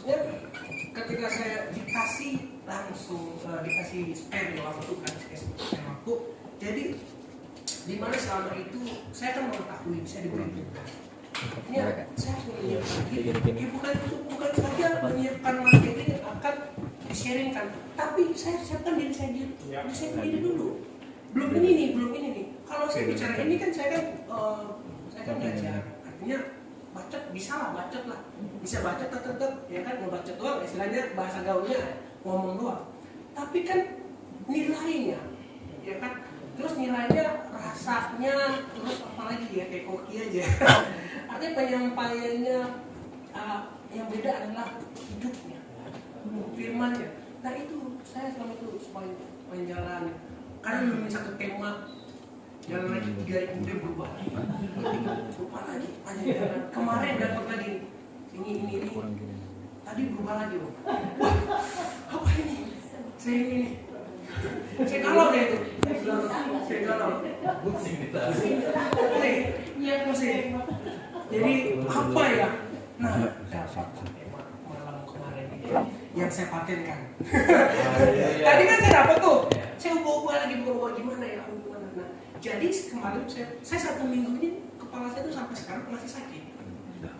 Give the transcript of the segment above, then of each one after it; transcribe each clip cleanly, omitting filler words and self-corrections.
maksudnya ketika saya dikasih langsung dikasih spare waktu kan, spare waktu, jadi di mana selama itu saya kan mengetahui saya diberi tugas. Ya, saya harus menyiapkan diri. Ya, bukan saja menyiapkan materi yang akan di-sharingkan, tapi saya siapkan diri saya sendiri dulu. Belum ini nih. Kalau saya bicara ini kan saya kan belajar, artinya bacot bisa bacot tetap ya kan, mau bacot doang istilahnya, bahasa gaulnya ngomong doang. Tapi kan nilainya, ya kan, terus nilainya, rasanya, terus apalagi ya kayak koki aja. Artinya penyampaiannya yang beda adalah hidupnya, firmannya. Nah itu saya selama itu supaya jalan. Karena belum satu tema, jalan lagi 3 hari kemudian berubah lagi, jalan. Kemarin dapat lagi ini. Tadi berubah lagi loh. Wah, apa ini? Saya galau deh itu. Saya galau. Pusing. Jadi apa ya? Nah, dapat malam kemarin ini yang saya patenkan. Tadi kan saya dapat tuh. Saya ubah lagi gimana ya? Nah, jadi kemarin saya 1 minggu ini kepala saya tuh sampai sekarang masih sakit.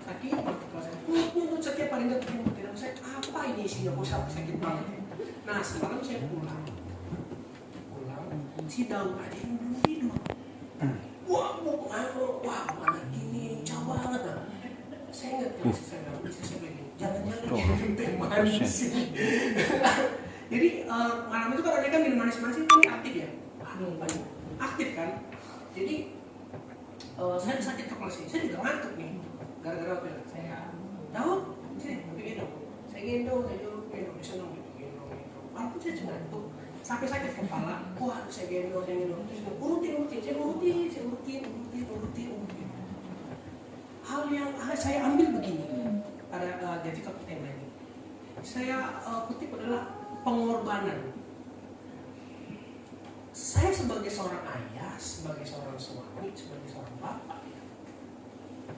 Kepala saya. Setiap hari nggak ketemu saya. Apa ini isinya? Kok sampai sakit banget? Nah, semalam saya pulang. Si Daud aja yang belum tidur. Wah, mana gini, jauh banget lah. Saya ingat saya begini. Jangan teh manis sih. Jadi malam itu kan kan minum manis-manis itu aktif ya. Aktif kan. Jadi saya sakit kepala saya juga ngantuk nih. Gara-gara apa? Saya Daud, sini gendong. Saya gendong, di sana gendong. Walaupun saya cuma ngantuk. Sampai sakit kepala, saya gendong, terus urutin. Hal yang saya ambil begini, pada jadi tema ini, saya kutip adalah pengorbanan. Saya sebagai seorang ayah, sebagai seorang suami, sebagai seorang bapak,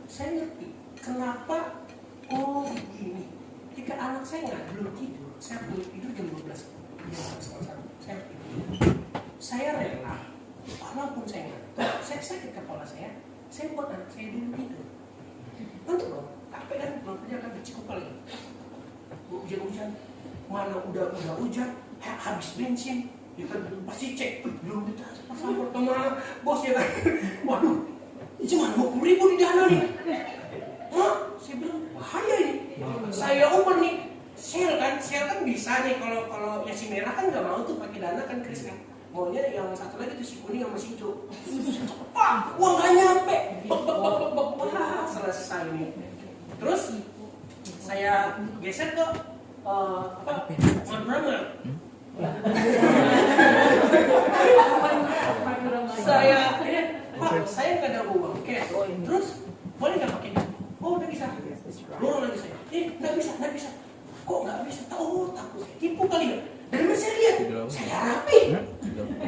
saya ngerti kenapa begini. Jika anak saya belum tidur, saya belum tidur jam 12. Saya rela, walaupun saya ngantuk, saya sakit kepala saya buat anak saya dulu tidur. Tentu dong, capek kan, belum kerja kan bercikup lagi. Hujan-hujan, mana udah hujan, habis bensin, ya kan pasti cek, belum ditransfer sama bos ya kan. Waduh, ini cuma 20.000 di dana nih. Saya bilang bahaya ini. Saya umur nih. Shell kan bisa nih, kalau yang si merah kan nggak mau tuh pakai dana kan, Chris kan maunya yang satu lagi tuh si kuning sama si hijau. Wah, uang nggak nyampe, selesai nih. Terus saya geser ke Madura. Saya nggak ada uang cash. Terus boleh nggak pakai? Oh udah bisa. Dorong lagi saya. Nggak bisa. Kok nggak bisa? Tahu takut tipu kali ya. Dari mana saya lihat? Saya rapi.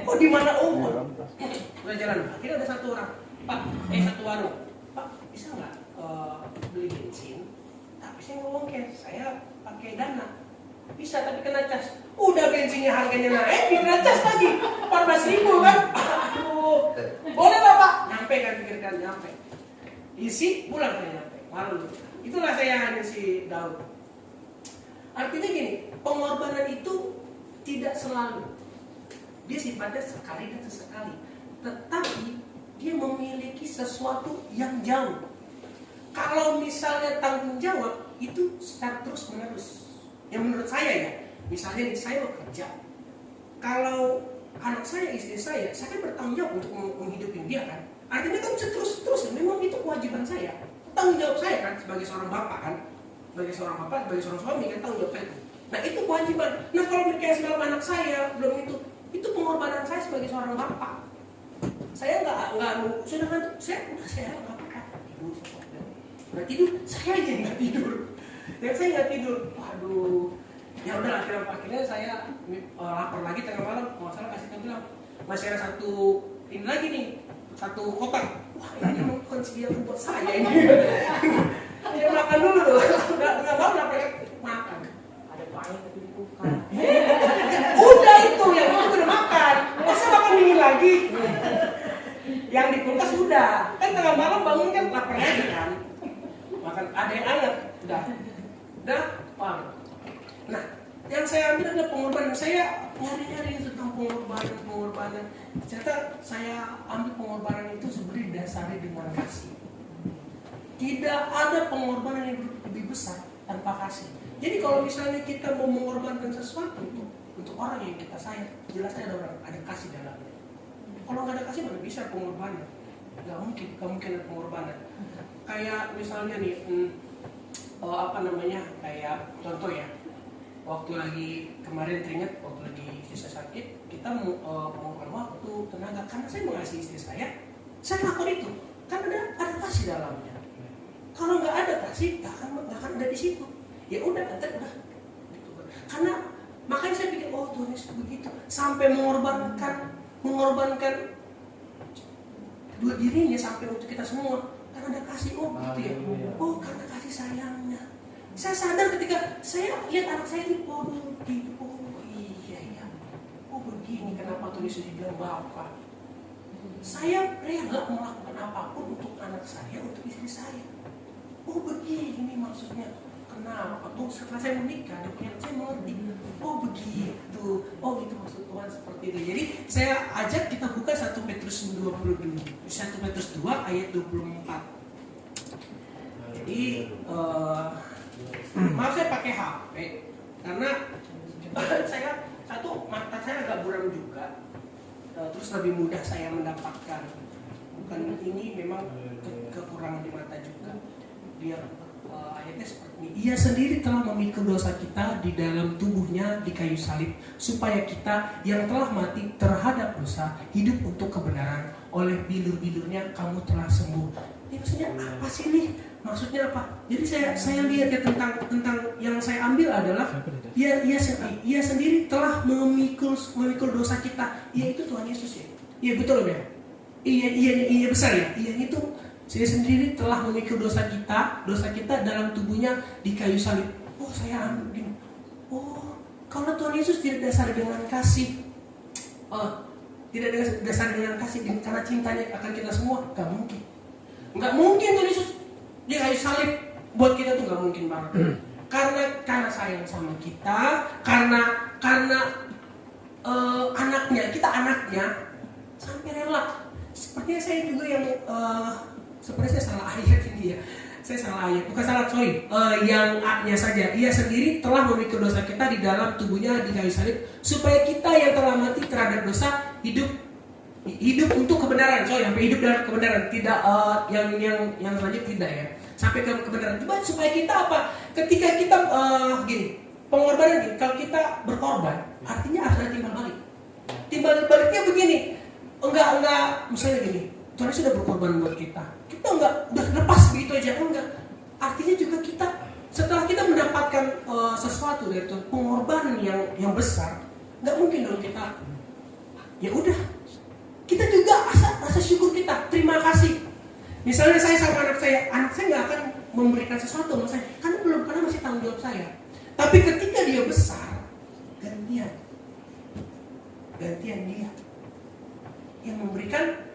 Kok di mana udah jalan. Akhirnya ada satu orang. Satu warung. Pak, bisa nggak beli bensin? Tapi saya ngomong saya pakai dana. Bisa tapi kena cas. Udah bensinnya harganya naik, kena cas lagi 14.000 kan? Aduh. Boleh lah Pak. Nyampe kan, pikirkan nyampe. Isi pulang saya nyampe. Malu. Itulah saya si Daud. Artinya gini, pengorbanan itu tidak selalu. Dia sifatnya sekali dan sesekali. Tetapi dia memiliki sesuatu yang jauh. Kalau misalnya tanggung jawab itu secara terus menerus. Yang menurut saya ya, misalnya saya bekerja. Kalau anak saya, istri saya kan bertanggung jawab untuk menghidupi dia kan. Artinya kan terus. Memang itu kewajiban saya. Tanggung jawab saya kan sebagai seorang bapak kan. Sebagai seorang bapak, sebagai seorang suami kan tanggung jawab saya itu. Nah itu kewajiban. Nah kalau mereka dalam anak saya belum itu pengorbanan saya sebagai seorang bapak. Saya nggak sudah ngantuk, saya nggak apa-apa tidur. Nggak tidur, saya aja nggak tidur. Dan saya nggak tidur. Waduh, ya udah akhirnya saya lapar lagi tengah malam. Masalah kasih tahu bilang masih ada satu kotak. Wah ini bukan sediaan buat saya ini. Dia makan dulu tuh, nggak mau makan. ada yang anget, udah paham. Nah, yang saya ambil adalah pengorbanan. Saya nyari-nyari tentang pengorbanan. Ternyata saya ambil pengorbanan itu sebenarnya didasari dengan kasih. Tidak ada pengorbanan yang lebih besar tanpa kasih. Jadi kalau misalnya kita mau mengorbankan sesuatu untuk orang yang kita sayang, jelasnya ada kasih dalamnya. Kalau nggak ada kasih mana bisa pengorbanan? Nggak mungkin ada pengorbanan. Kayak misalnya nih, kayak contoh ya, waktu lagi kemarin teringat waktu lagi istri saya sakit, kita mengorbankan waktu, tenaga, karena saya mengasihi istri saya lakukan itu, karena ada kasih dalamnya. Kalau nggak ada kasih, nggak akan ada di situ. Ya udah, nanti udah. Gitu. Karena makanya saya pikir, oh Tuhan Yesus begitu, sampai mengorbankan dua dirinya sampai untuk kita semua, karena ada kasih. Oh gitu ya. Oh karena kasih sayangnya. Saya sadar ketika saya lihat anak saya di begitu. Oh iya. Oh begini kenapa Tuhan Yesus dibilang Bapa. Saya rela melakukan apapun untuk anak saya, untuk istri saya. Oh begini maksudnya. Kenapa? Oh setelah saya menikah, saya mengerti. Oh begitu. Oh itu maksud Tuhan seperti itu. Jadi saya ajak kita buka 1 Petrus 22, 1 Petrus 2 ayat 24. Jadi maaf saya pakai HP karena mata saya agak buram juga. Terus lebih mudah saya mendapatkan. Bukan ini memang kekurangan di mata juga. Biar ayatnya seperti ini. Ia sendiri telah memikul dosa kita di dalam tubuhnya di kayu salib, supaya kita yang telah mati terhadap dosa hidup untuk kebenaran. Oleh bilur-bilurnya kamu telah sembuh. Ini maksudnya apa sih nih? Maksudnya apa? Jadi saya lihat ya tentang yang saya ambil adalah ia sendiri telah memikul dosa kita. Ia itu Tuhan Yesus ya. Iya betul ya. Iya besar ya. Iya itu saya sendiri telah memikul dosa kita dalam tubuhnya di kayu salib. Oh saya ambil gini. Oh kalau Tuhan Yesus tidak dasar dengan kasih, tidak dasar dengan kasih karena cintanya akan kita semua, nggak mungkin Tuhan Yesus di kayu salib buat kita tuh nggak mungkin banget. Karena sayang sama kita, karena kita anaknya sampai rela. Sepertinya saya juga yang sebenarnya saya salah ayat ini ya. Saya salah ayat, bukan salah yang A-nya saja. Ia sendiri telah memikul dosa kita di dalam tubuhnya di kayu salib, supaya kita yang telah mati terhadap dosa hidup untuk kebenaran. Sampai hidup dalam kebenaran, tidak yang selanjutnya tidak ya. Sampai ke kebenaran. Coba supaya kita apa? Ketika kita pengorbanan ini, kalau kita berkorban, artinya harus ada timbal balik. Timbal baliknya begini. Enggak misalnya gini. Tuhan sudah berkorban buat kita udah lepas begitu aja, enggak. Artinya juga kita setelah kita mendapatkan sesuatu dari Tuhan, pengorbanan yang besar, nggak mungkin dong kita ya udah. Kita juga rasa syukur kita, terima kasih. Misalnya saya sama anak saya nggak akan memberikan sesuatu sama saya karena masih tanggung jawab saya. Tapi ketika dia besar, gantian dia yang memberikan.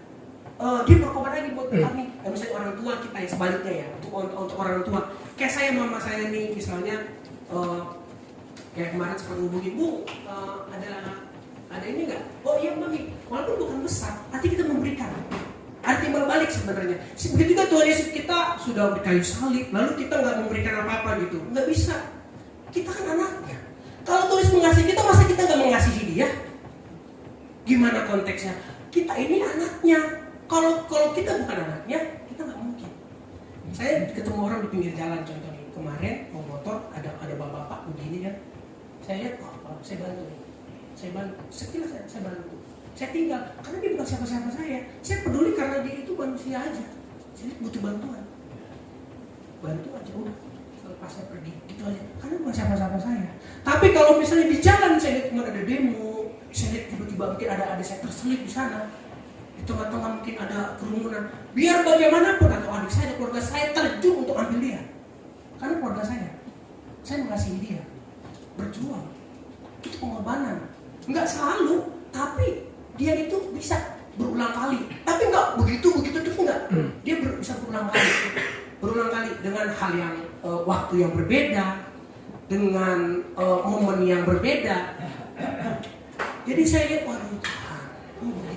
Dia berkorban lagi buat kami. Misalnya orang tua kita yang sebaliknya ya, untuk orang tua. Kayak saya, mama saya nih misalnya, kayak kemarin sempat hubungin, Bu, ada ini nggak? Oh iya mami, walaupun bukan besar, tapi kita memberikan. Ada timbal balik sebenarnya. Begitu juga Tuhan Yesus, kita sudah berkayu salib, lalu kita nggak memberikan apa-apa gitu, nggak bisa. Kita kan anaknya. Kalau Tuhan Yesus mengasihi kita, masa kita nggak mengasihi Dia? Gimana konteksnya? Kita ini anaknya. Kalau kita bukan anaknya, kita nggak mungkin. Saya ketemu orang di pinggir jalan, contohnya kemarin mau motor, ada bapak-bapak begini kan. Saya lihat, saya bantu nih. Sekilas saya bantu. Saya tinggal, karena dia bukan siapa-siapa saya. Saya peduli karena dia itu manusia aja. Saya butuh bantuan. Bantu aja udah. Selepas saya pergi, gitu aja. Karena bukan siapa-siapa saya. Tapi kalau misalnya di jalan saya lihat ada demo, saya lihat tiba-tiba mungkin ada saya terselip di sana. Di tengah-tengah mungkin ada kerumunan, biar bagaimanapun atau adik saya, keluarga saya terjun untuk ambil dia, karena keluarga saya mengasihi dia, berjuang. Itu pengorbanan, nggak selalu, tapi dia itu bisa berulang kali. Tapi nggak begitu terus nggak, dia bisa berulang kali. berulang kali dengan hal yang waktu yang berbeda, dengan momen yang berbeda. Jadi saya lihat, waduh Tuhan,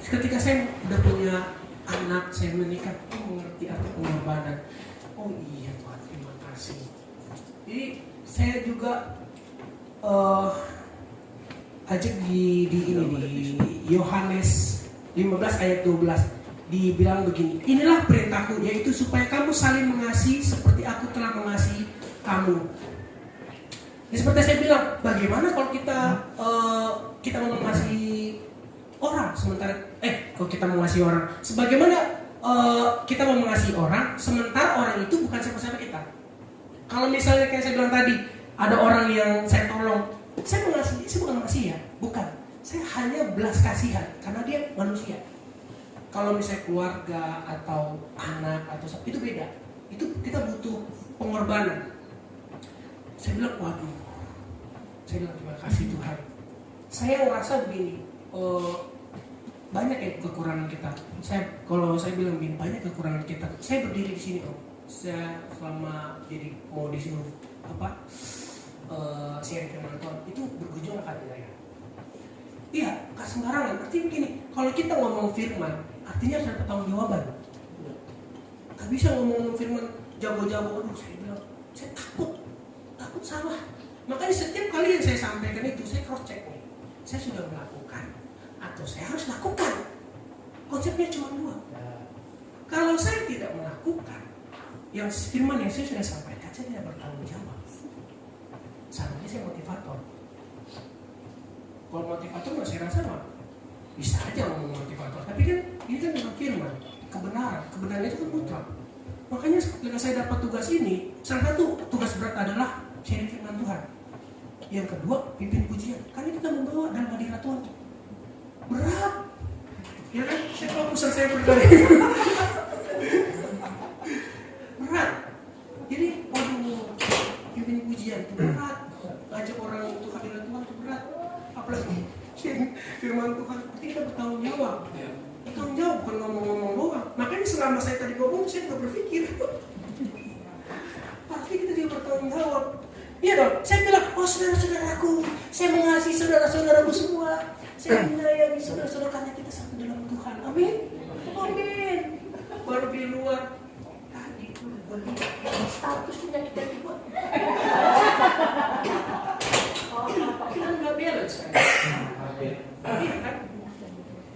ketika saya udah punya anak, saya menikah, mengerti arti pengorbanan. Oh iya Tuhan, terima kasih. Jadi saya juga ajak di Yohanes 15 ayat 12 dibilang begini, inilah perintahku, yaitu supaya kamu saling mengasihi seperti aku telah mengasihi kamu. Jadi seperti saya bilang, bagaimana kalau kita mau mengasihi orang sementara kalau kita mengasihi orang, sebagaimana kita mau mengasihi orang sementara orang itu bukan siapa-siapa kita. Kalau misalnya kayak saya bilang tadi, ada orang yang saya tolong, saya bukan mengasihi ya, bukan. Saya hanya belas kasihan karena dia manusia. Kalau misalnya keluarga atau anak atau itu beda. Itu kita butuh pengorbanan. Saya bilang, waduh, saya bilang terima kasih Tuhan. Saya ngerasa begini, banyak ya kekurangan kita. Kalau saya bilang begini, banyak kekurangan kita. Saya berdiri di sini saya selama jadi mau disuruh sharing firman Tuhan itu bergejolak hati saya. Iya, gak sembarangan. Artinya begini, kalau kita ngomong firman, artinya harus ada pertanggungjawaban. Gak bisa ngomong firman jago-jago. Aduh, saya bilang, saya takut salah. Makanya setiap kali yang saya sampaikan itu, saya cross check nih. Saya sudah melakukan atau saya harus lakukan. Konsepnya cuma dua. Kalau saya tidak melakukan yang firman yang saya sudah sampaikan, saya tidak bertanggung jawab. Seharusnya saya motivator. Kalau motivator saya rasa bisa aja ngomong motivator, tapi kan ini kan bukan firman, kebenaran itu kan mutlak. Makanya ketika saya dapat tugas ini, salah satu tugas berat adalah sharing firman Tuhan. Yang kedua, pimpin pujian. Karena kita membawa dalam hadirat Tuhan. Berat. Ya kan? Saya kalau pesan saya pribadi. Berat. Jadi, waduh, pimpin pujian itu berat. Ngajak orang untuk hadirat Tuhan itu berat. Apalagi firman Tuhan, kita bertanggung jawab. Bertanggung jawab, bukan ngomong-ngomong doang. Makanya selama saya tadi ngomong, saya juga berpikir. Pasti kita juga bertanggung jawab. Iya dong, saya bilang, oh saudara-saudaraku, saya mengasihi saudara-saudaraku semua. Saya menyayangi saudara-saudara karena kita satu dalam Tuhan. Amin. Amin. Baru di luar, tadi itu statusnya kita juga. Kita nggak balance kan? Iya kan?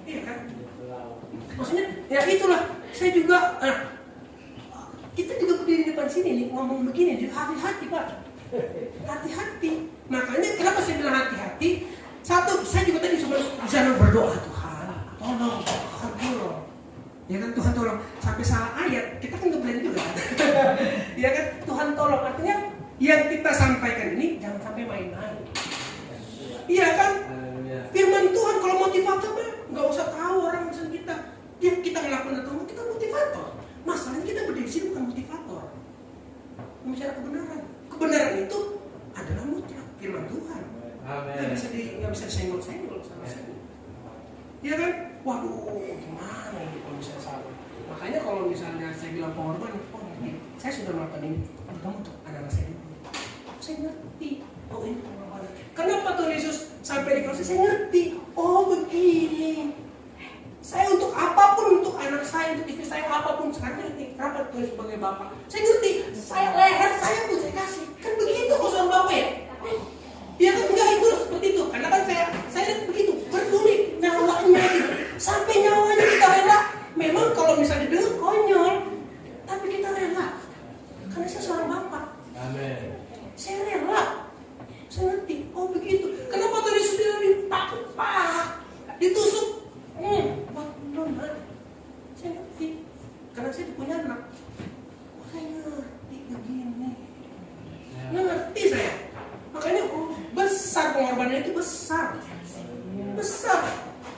Iya kan? Maksudnya, ya itulah. Saya juga, kita juga berdiri di depan sini nih ngomong begini, hati-hati Pak. Hati-hati. Makanya kenapa saya bilang hati-hati? Satu, saya juga tadi jangan berdoa, Tuhan tolong, Tuhan tolong. Ya kan, Tuhan tolong. Sampai salah ayat, kita kan ngeblank juga. Ya kan, Tuhan tolong. Artinya yang kita sampaikan ini jangan sampai main-main. Iya kan? Firman Tuhan kalau motivator nggak usah tahu orang misal kita. Dia kita ngelakuin atau kita motivator. Masalahnya kita berdiri di sini bukan motivator. Bicara kebenaran. Kebenaran itu adalah mutlak firman Tuhan. Nggak bisa disenggol-senggol sama saya. Iya kan? Waduh, gimana ini kalau misalnya salah? Makanya kalau misalnya saya bilang pengorbanan, saya sudah melakukan ini terutama untuk anak-anak saya dulu. Saya ngerti. Oh ini pengorbanan. Kenapa Tuhan Yesus sampai di kursi? Saya ngerti. Oh begini. Saya untuk apapun, untuk anak saya, untuk istri saya, apapun. Sekarang ngerti. Kenapa Tuhan sebagai bapak? Saya ngerti. Saya leher saya pun saya kasih. Kan begitu kalau seorang bapak ya? Ya kan enggak itu seperti itu. Karena kan saya begitu. Peduli nyawanya gitu. Sampai nyawanya kita rela. Memang kalau misalnya dengar konyol. Tapi kita rela. Karena saya seorang bapak. Amin. Saya rela. Saya ngerti. Oh begitu. Kenapa tadi sudah dipak-pak? Ditusuk. Saya ngerti. Karena saya punya anak. Saya ngerti begini. Ngerti saya. Makanya besar pengorbanan itu besar. Besar.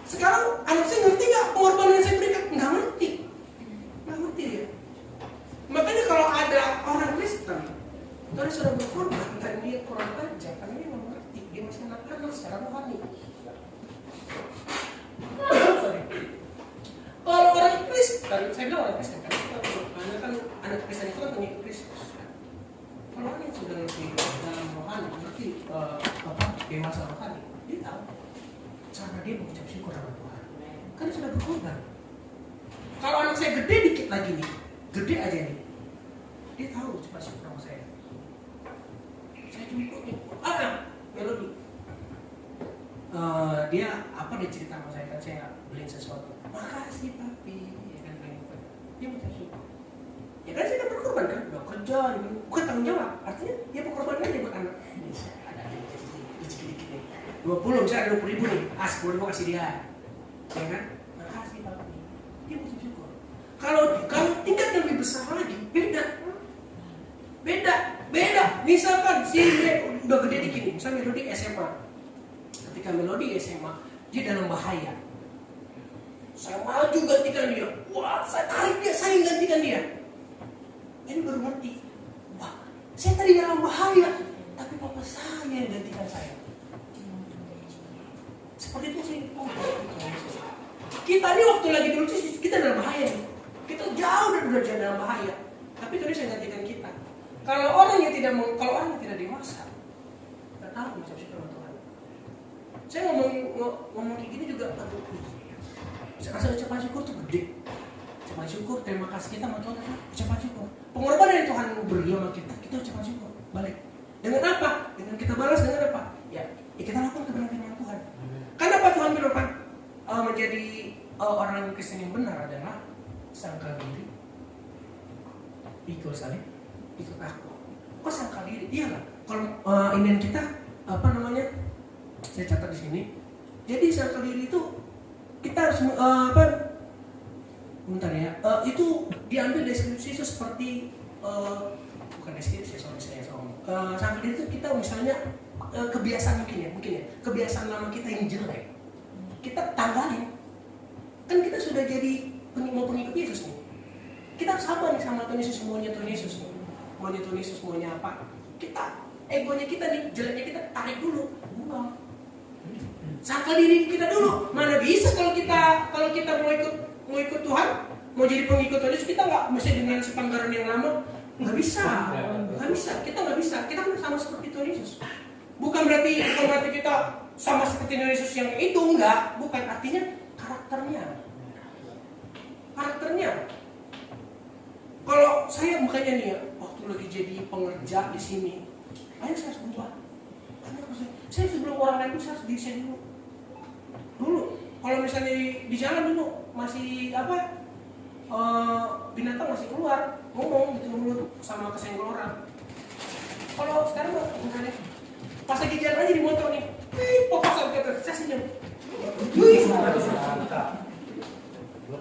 Sekarang anak saya ngerti nggak pengorbanan yang saya berikan? Nggak ngerti. Nggak ngerti dia. Makanya kalau ada orang Kristen, karena sudah berkorban dan dia kurang aja, karena dia nggak ngerti. Dia masih anak-anak secara rohani. Kalau orang Kristen Kristen, saya bilang orang Kristen karena kan anak Kristen itu kan pengikut Kristus. Kalau orang yang sudah ngerti dalam rohani, ngerti dewasa rohani, dia tahu cara dia mengucap syukur sama Tuhan. Karena sudah berkorban. Kalau anak saya gede dikit lagi nih, gede aja nih, dia tahu cepat syukur sama saya. Saya jemput nih, Melody. Dia cerita sama saya kan saya beliin sesuatu. Makasih papi, ya kan dia mengucap syukur. Ya kan saya udah berkorban kan, udah kerja, bukan tanggung jawab. Artinya dia berkorban aja buat anak. Ada dikit-dikit nih. 20, misalnya ada 20.000 nih, 10.000 kasih dia. Ya kan? Makasih papi. Dia mengucap syukur. Kalau tingkat yang lebih besar lagi, beda. Misalkan si udah gede dikit nih, misalnya Melody SMA. Ketika Melody SMA, dia dalam bahaya. Saya maju gantikan dia. Wah, saya tarik dia, saya gantikan dia. Ini baru ngerti. Wah, saya tadi dalam bahaya, tapi papa saya yang gantikan saya. Seperti itu sih. Kita ini waktu lagi dulu sih kita dalam bahaya nih. Kita jauh dalam bahaya. Tapi Tuhan yang gantikan kita. Kalau orang yang tidak dewasa, nggak tahu mengucap syukur sama Tuhan. Saya ngomong kayak gini juga, rasa ucapan syukur tuh gede. Ucapan syukur, terima kasih kita sama Tuhan, ucapan syukur. Pengorbanan yang Tuhan beri sama kita ucapan syukur. Balik. Dengan apa? Dengan kita balas dengan apa? Ya kita lakukan kebenaran firman Tuhan. Kenapa Tuhan berfirman menjadi orang Kristen yang benar adalah sangkal diri, pikul salib, ikut aku. Kok sangkal diri? Iya kan? Kalau inian kita saya catat di sini. Jadi sangkal diri itu kita harus itu diambil deskripsi itu seperti bukan deskripsi, sangkal diri itu kita misalnya kebiasaan mungkin ya kebiasaan lama kita yang jelek kita tanggalin. Kan kita sudah jadi pengikut Yesus nih. Kita harus apa nih sama Tuhan Yesus, maunya Tuhan Yesus nih. Maunya Tuhan Yesus, maunya apa? Kita, egonya kita nih, jeleknya kita tarik dulu, buang. Sangkal diri kita dulu. Mana bisa kalau kita mau ikut Tuhan, mau jadi pengikut Tuhan Yesus, kita nggak mesti dengan sepanggaran yang lama. Nggak bisa. Kita nggak bisa. Kita kan sama seperti Tuhan Yesus. Bukan berarti kita sama seperti Tuhan Yesus yang itu, enggak. Bukan, artinya karakternya. Kalau saya makanya nih ya, waktu lagi jadi pengerja di sini, saya harus berubah. Saya sebelum orang lain itu saya harus diri saya dulu. Kalau misalnya di jalan dulu masih binatang masih keluar ngomong gitu mulut sama kesenggol orang. Kalau sekarang misalnya pas lagi jalan aja di motor nih, papasan ke atas, saya senyum.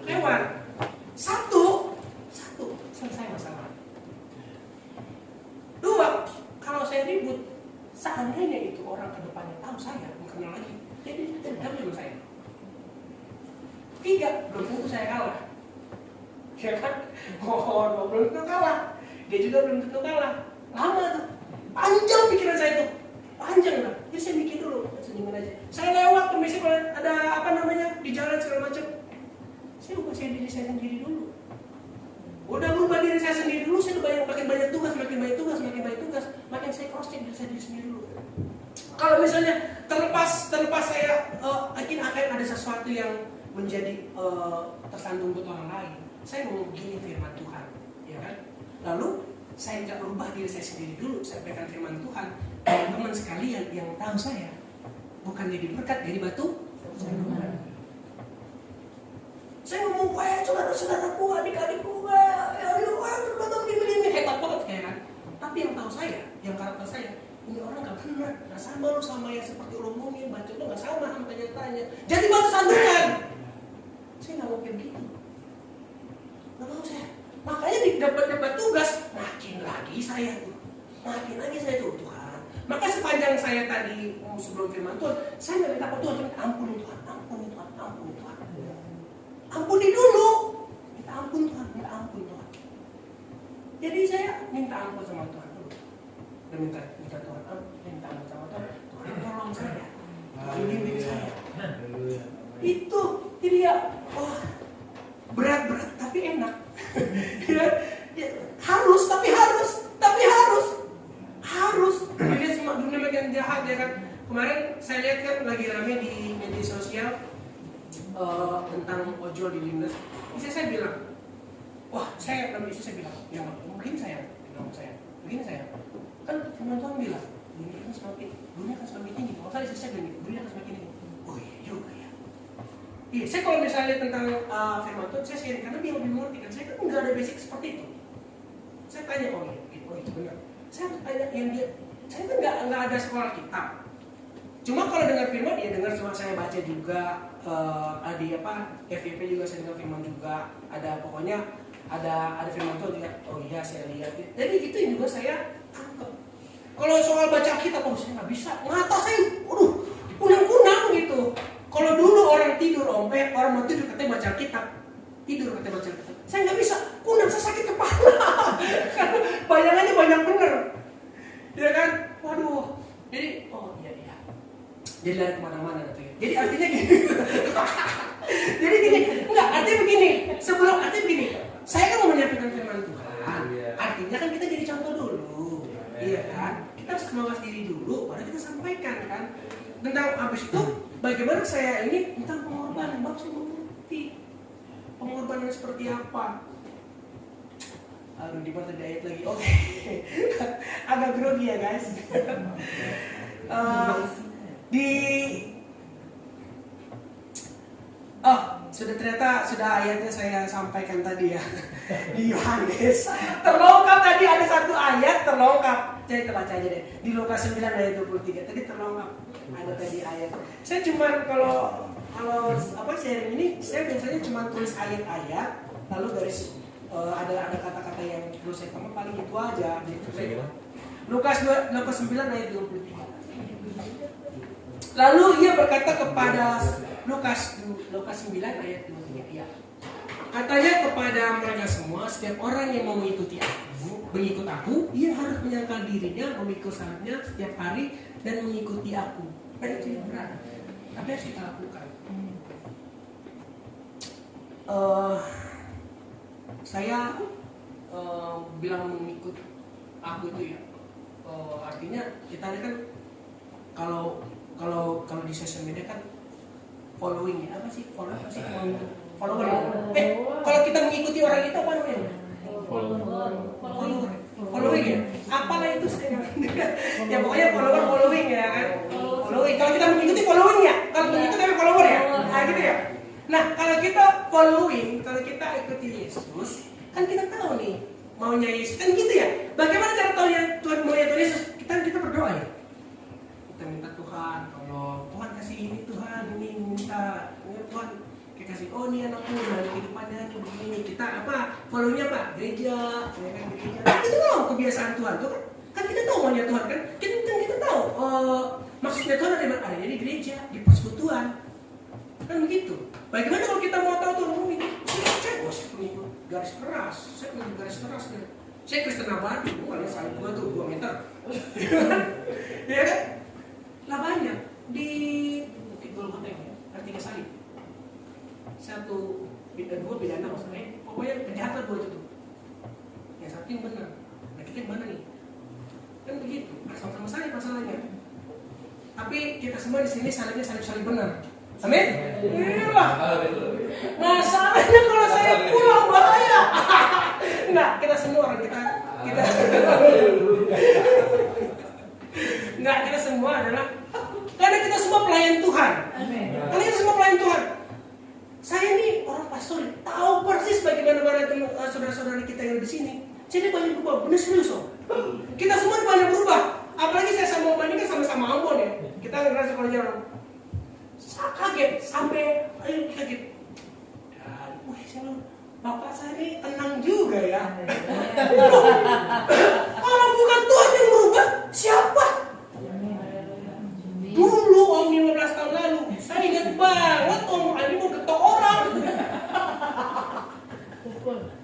Lewat. Satu selesai masalah. 2, kalau saya ribut, seandainya itu orang ke depannya tahu saya, mengenal lagi, jadi dendam sama saya. 3, belum tentu saya kalah. Ya kan? Belum tentu kalah. Dia juga belum tentu kalah. Lama tuh. Panjang pikiran saya tuh. Panjang lah. Jadi saya mikir dulu, senyuman aja. Saya lewat tuh, misalnya ada di jalan segala macam. Saya ubah diri saya sendiri dulu. Udah berubah diri saya sendiri dulu, saya udah makin banyak tugas, makin saya cross check diri saya sendiri dulu. Kalau misalnya terlepas saya yakin akan ada sesuatu yang menjadi tersandung buat orang lain, saya mau begini firman Tuhan, ya kan? Lalu saya nggak berubah diri saya sendiri dulu, saya berikan firman Tuhan. Teman-teman sekalian yang tahu saya, bukan jadi berkat, jadi batu sandungan. Saya ngomong, saudara-saudaraku, adik-adikku, berbatas ini hebat banget kayak kan. Tapi yang tahu saya, yang karakter saya, ini orang gak benar, gak sama lu sama yang seperti umumnya, baca lu gak sama kenyataannya. Jadi batu sandungan. Saya gak mau kayak begitu. Gak mau saya. Makanya di dapat tugas, makin lagi saya tuh Tuhan. Maka sepanjang saya tadi sebelum firman Tuhan, saya gak minta Tuhan, ampuni Tuhan. Ampuni dulu. Minta ampun Tuhan. Jadi saya minta ampun sama Tuhan dulu. Dan minta Tuhan ampun sama Tuhan. Tuhan tolong saya. Bimbing saya. Itu jadi ya, berat. Tapi dunia makin jahat ya kan. Kemarin saya lihat kan lagi rame di media sosial tentang ojol di Lindes. Istri saya bilang, wah saya kalau istri saya bilang, ya begini saya, kan teman-teman bilang dunia kan semakin tinggi. Kalau istri saya bilang dunia kan semakin tinggi. Oh iya juga ya. Iya, saya kalau misalnya lihat tentang firman Tuhan, saya sharing karena dia lebih mengerti kan. Saya kan nggak ada basic seperti itu. Saya tanya, oh itu benar. Saya tanya yang dia, saya kan nggak ada sekolah kitab. Cuma kalau dengar firman, ya dengar, cuma saya baca juga di FYP juga saya dengar firman juga. Ada pokoknya ada firman Tuhan juga. Oh iya saya lihat. Jadi itu yang juga saya tangkap. Kalau soal baca kitab, saya nggak bisa. Mata saya, kunang-kunang gitu. Kalau dulu orang tidur, orang mau tidur katanya baca kitab. Saya nggak bisa, kunang, saya sakit kepala. Bayangannya banyak bener. Ya kan? Waduh. Jadi, oh iya. Jadi lari kemana-mana gitu ya. Jadi artinya gini. Jadi gini, enggak, artinya begini. Artinya begini. Saya kan mau menyampaikan firman Tuhan. Artinya kan kita jadi contoh dulu. Iya kan? Kita harus mengawas diri dulu, baru kita sampaikan kan. Tentang habis itu, bagaimana saya ini tentang pengorbanan. Bapak saya mengerti pengorbanan seperti apa. Aduh, di mana diet lagi? Oke. Agak grogi ya guys. Sudah ayatnya saya sampaikan tadi ya. Di Yohanes terlengkap tadi, ada satu ayat terlengkap. Saya baca aja deh. Di Lukas 9 ayat 23 tadi terlengkap. Ada tadi ayat. Saya cuma kalau sharing ini, saya biasanya cuma tulis ayat-ayat, lalu garis ada kata-kata yang perlu saya tambah, paling itu aja. Lukas 9 ayat 23. Lalu ia berkata kepada Lukas 9 ayat 23, ya. Katanya kepada mereka semua, setiap orang yang mau mengikut aku, ia harus menyangkal dirinya, memikul salibnya setiap hari dan mengikuti aku. Dan itu yang berat. Tapi harus kita lakukan. Saya bilang mengikut aku itu ya. Artinya kita kan kalau di sosial media kan following ya, apa sih follower ya? Kalau kita mengikuti orang itu apa namanya? Following ya? Apalah itu saya ya pokoknya following ya kan? Following. Kalau kita mengikuti following ya, kalau mengikuti tapi follower ya, nah gitu ya. Nah kalau kita following, kalau kita ikuti Yesus, kan kita tahu nih maunya Yesus kan gitu ya. Bagaimana cara tahu yang Tuhan maunya Tuhan Yesus? Kita berdoa ya. Kita minta Tuhan, kalau Tuhan kasih ini, Tuhan ini minta, Tuhan kayak kasih, oh ini anakku dari kehidupannya ini begini. Kita follownya gereja, ya kan gereja. Kita tahu kebiasaan Tuhan tuh kan kita tahu maunya Tuhan kan. Kita tahu maksudnya Tuhan ada di gereja, di persekutuan, kan begitu. Bagaimana kalau kita mau tahu Tuhan mau ini? Cek, saya punya garis keras, saya Kristen abadi, bukan salib gua tuh 2 meter. Ya kan? Lah banyak di Bukit Golgota ya, artinya salib. 1 dan 2 pidana maksudnya. Pokoknya penjahat gua itu tuh. Yang satu yang benar. Nah kita yang mana nih? Kan begitu. Sama-sama salib masalahnya. Tapi kita semua di sini salibnya salib benar. Amin. Iyalah. Masalahnya kalau saya pulang bahaya. Enggak, kita semua orang kita enggak, kita semua adalah karena kita semua pelayan Tuhan. Amin. Karena kita semua pelayan Tuhan. Saya ini orang pastor, tahu persis bagaimana saudara-saudara kita yang di sini. Jadi banyak berubah, benar serius loh. Kita semua banyak berubah. Apalagi saya sama Om kan sama-sama Ambon ya. Kita ngerasa sekolah jalan. Kaget sampai kaget. Wah, bapak saya ini tenang juga ya. Kalau bukan Tuhan yang merubah, siapa? Dulu Om 15 tahun lalu, saya ingat banget Om Ali mau ketok orang.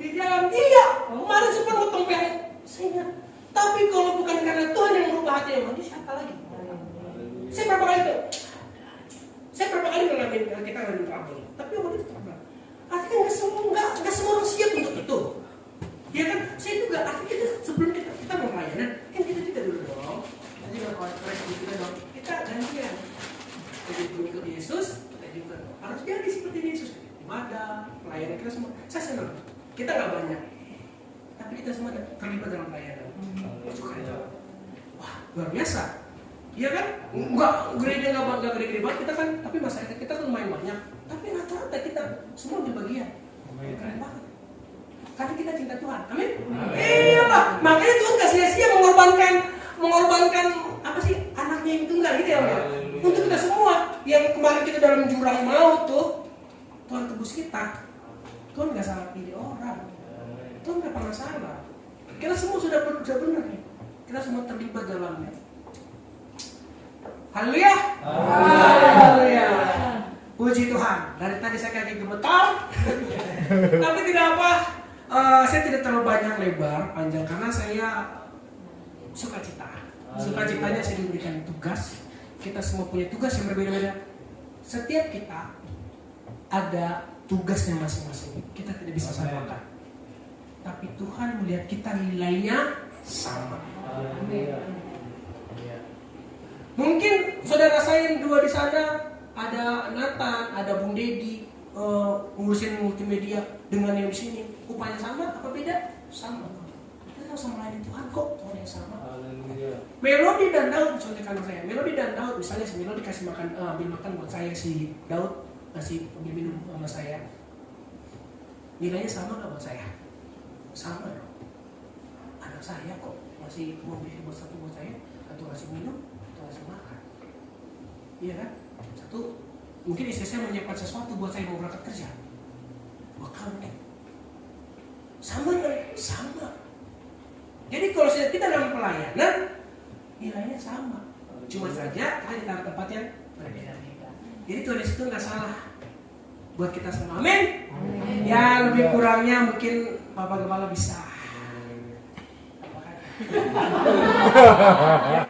Di jalan dia, kemarin sempat potong perut. Saya ingat. Tapi kalau bukan karena Tuhan yang merubah hati yang siapa lagi? Saya berapa kali ngalamin kita ngalamin trouble, tapi orang itu trouble. Artinya nggak semua orang siap untuk itu. Ya kan, saya juga artinya kita sebelum kita mau pelayanan, kan kita juga dulu dong. Kita ada, pelayanan kita semua. Saya senang. Kita nggak banyak, tapi kita semua terlibat dalam pelayanan. Wah, luar biasa. Iya kan? Enggak gereja nggak gede-gede banget kita kan, tapi masyarakat kita kan lumayan banyak. Tapi rata-rata kita semua berbagian. Keren banget. Karena kita cinta Tuhan. Amin. Iya Pak. Makanya Tuhan gak sia-sia mengorbankan apa sih anaknya yang tunggal gitu ya Pak. Untuk kita semua yang kemarin kita dalam jurang maut tuh, Tuhan tebus kita. Tuhan gak salah pilih orang. Tuhan gak pernah salah. Kita semua sudah benar nih. Kita semua terlibat dalamnya. Haleluya. Haleluya. Puji Tuhan. Dari tadi saya kayak gemetar. Tapi tidak apa. Saya tidak terlalu banyak lebar, panjang karena saya sukacita. Sukacitanya saya diberikan tugas. Kita semua punya tugas yang berbeda-beda. Setiap kita ada tugasnya masing-masing. Kita tidak bisa samakan. Tapi Tuhan melihat kita nilainya sama. Mungkin saudara saya yang dua di sana, ada Nathan, ada Bung Dedi, ngurusin multimedia dengan yang di sini. Upahnya sama apa beda? Sama. Kita sama melayani Tuhan kok, Tuhan yang sama. Melody dan Daud, contohkan saya. Melody dan Daud, misalnya si Melody kasih makan, ambil makan buat saya, si Daud kasih ambil minum sama saya. Nilainya sama nggak buat saya? Sama dong. Anak saya kok masih mau beli buat satu buat saya, atau kasih minum, atau kasih makan. Iya kan? Satu, mungkin istri saya menyiapkan sesuatu buat saya mau berangkat kerja. Bakal nih. Sama kan? Sama. Jadi kalau kita dalam pelayanan, nilainya sama. Cuma saja kita ditaruh tempat yang berbeda-beda. Jadi Tuhan Yesus itu nggak salah buat kita semua. Amin. Ya lebih kurangnya mungkin Bapak Gembala bisa.